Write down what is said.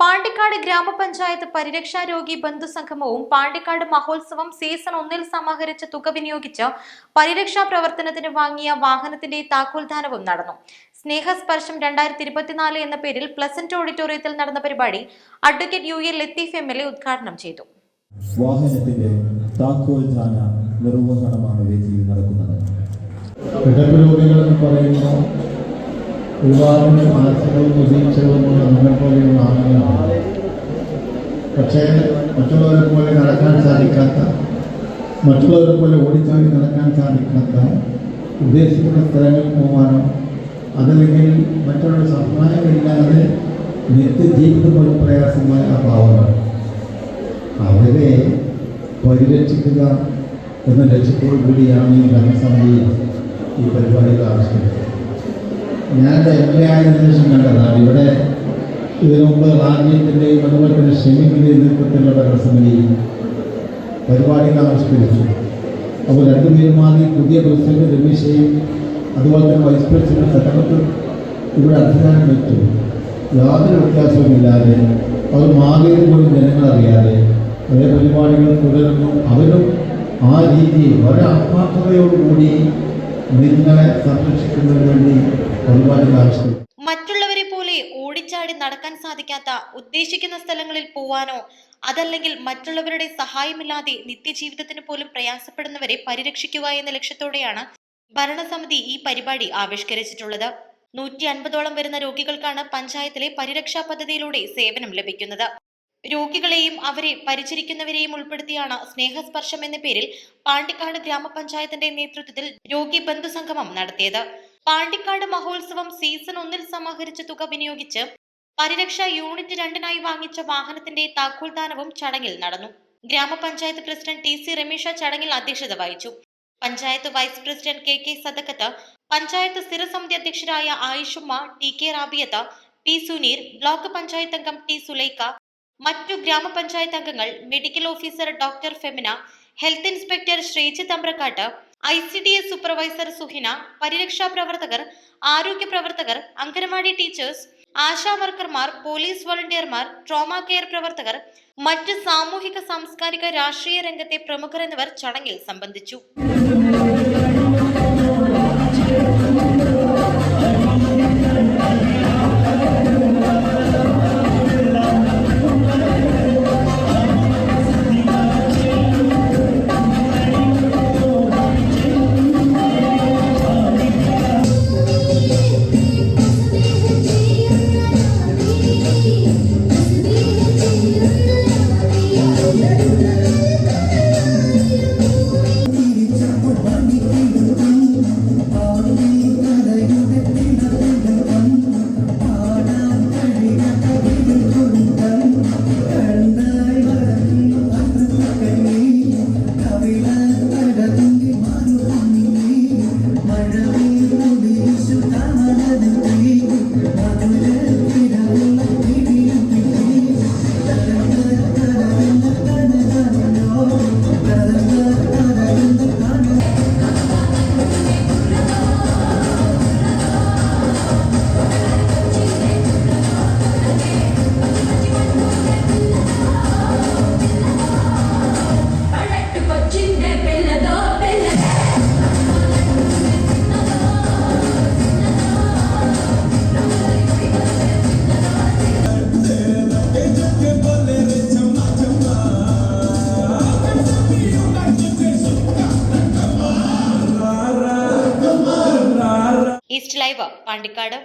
പാണ്ടിക്കാട് ഗ്രാമപഞ്ചായത്ത് പരിരക്ഷാരോഗി ബന്ധുസംഗമവും പാണ്ടിക്കാട് മഹോത്സവം സീസൺ 1 സമാഹരിച്ച തുക വിനിയോഗിച്ച് പരിരക്ഷാ പ്രവർത്തനത്തിന് വാങ്ങിയ വാഹനത്തിന്റെ താക്കോൽദാനവും നടന്നു. സ്നേഹസ്പർശം 2024 എന്ന പേരിൽ പ്ലസന്റ് ഓഡിറ്റോറിയത്തിൽ നടന്ന പരിപാടി അഡ്വക്കേറ്റ് UA ലത്തീഫ് MLA ഉദ്ഘാടനം ചെയ്തു. വാഹനത്തിന്റെ താക്കോൽദാന നിർവഹണമാണ് വേദിയിൽ നടക്കുന്നത്. ഒരുപാട് ആശകളും പ്രതീക്ഷകളുമുള്ള നമ്മളെ പോലെയുള്ള ആളുകളാണ്. പക്ഷേ മറ്റുള്ളവരെ പോലെ നടക്കാൻ സാധിക്കാത്ത, മറ്റുള്ളവരെ പോലെ ഓടിച്ചാടി നടക്കാൻ സാധിക്കാത്ത, ഉദ്ദേശിക്കുന്ന സ്ഥലങ്ങളിൽ പോകാനോ അതല്ലെങ്കിൽ മറ്റുള്ള സഹായമില്ലാതെ നിത്യജീവിതം ഒരു പ്രയാസമായ അഭാവങ്ങൾ അവരെ പരിരക്ഷിക്കുക എന്ന ലക്ഷ്യത്തോടു കൂടിയാണ് ഈ ഭരണസമിതി ഈ പരിപാടികൾ ആവിഷ്കരിച്ചത്. ഞാൻ MLA ആയതിനു ശേഷം കണ്ടതാണ് ഇവിടെ ഇതിനു മുമ്പ് റാഞ്ചിയത്തിൻ്റെയും അതുപോലെ തന്നെ ഷെമിൻ്റെയും നേതൃത്വത്തിലുള്ള ഭരണസമിതി പരിപാടികൾ ആവിഷ്കരിച്ചു. അപ്പോൾ രണ്ടുപേരുമായി പുതിയ പ്രസിഡന്റ് രമേശയും അതുപോലെ തന്നെ വൈസ് പ്രസിഡന്റ് സതമത്തും ഇവിടെ അധികാരം വെച്ചു. യാതൊരു വ്യത്യാസവുമില്ലാതെ അവർ മാറിയത് പോലും ജനങ്ങളറിയാതെ അതേ പരിപാടികൾ തുടരുന്നു. അവരും ആ രീതിയിൽ വളരെ ആത്മാർത്ഥതയോടുകൂടി നിങ്ങളെ സംരക്ഷിക്കുന്നതിന് വേണ്ടി മറ്റുള്ളവരെ പോലെ ഓടിച്ചാടി നടക്കാൻ സാധിക്കാത്ത, ഉദ്ദേശിക്കുന്ന സ്ഥലങ്ങളിൽ പോവാനോ അതല്ലെങ്കിൽ മറ്റുള്ളവരുടെ സഹായമില്ലാതെ നിത്യജീവിതത്തിന് പോലും പ്രയാസപ്പെടുന്നവരെ പരിരക്ഷിക്കുക എന്ന ലക്ഷ്യത്തോടെയാണ് ഭരണസമിതി ഈ പരിപാടി ആവിഷ്കരിച്ചിട്ടുള്ളത്. 150ഓളം വരുന്ന രോഗികൾക്കാണ് പഞ്ചായത്തിലെ പരിരക്ഷാ പദ്ധതിയിലൂടെ സേവനം ലഭിക്കുന്നത്. രോഗികളെയും അവരെ പരിചരിക്കുന്നവരെയും ഉൾപ്പെടുത്തിയാണ് സ്നേഹസ്പർശം എന്ന പേരിൽ പാണ്ടിക്കാട് ഗ്രാമപഞ്ചായത്തിന്റെ നേതൃത്വത്തിൽ രോഗി ബന്ധുസംഗമം നടത്തിയത്. പാണ്ടിക്കാട് മഹോത്സവം സീസൺ 1 സമാഹരിച്ച തുക വിനിയോഗിച്ച് പരിരക്ഷ യൂണിറ്റ് 2 വാങ്ങിച്ച വാഹനത്തിന്റെ താക്കോൽദാനവും ചടങ്ങിൽ നടന്നു. ഗ്രാമപഞ്ചായത്ത് പ്രസിഡന്റ് TC രമേശ ചടങ്ങിൽ അധ്യക്ഷത വഹിച്ചു. Panchayat vice president KK Sadakkath, panchayat സ്ഥിരസമിതി അധ്യക്ഷരായ Ayishumma, TK Rabiyath, P Suneer, block panchayat അംഗം T സുലൈഖ, മറ്റു ഗ്രാമപഞ്ചായത്ത് അംഗങ്ങൾ, medical officer doctor Femina, health inspector Sreejith Ambrakkat, ICDS supervisor Suhina, പരിരക്ഷാ പ്രവർത്തകർ, ആരോഗ്യ പ്രവർത്തകർ, അംഗനവാടി ടീച്ചേഴ്സ്, ആശാ വർക്കർമാർ, പോലീസ് വോളണ്ടിയർമാർ, ട്രോമ കെയർ പ്രവർത്തകർ, മറ്റ് സാമൂഹിക സാംസ്കാരിക രാഷ്ട്രീയ രംഗത്തെ പ്രമുഖർ എന്നിവർ ചടങ്ങിൽ സംബന്ധിച്ചു. East live Pandikkad.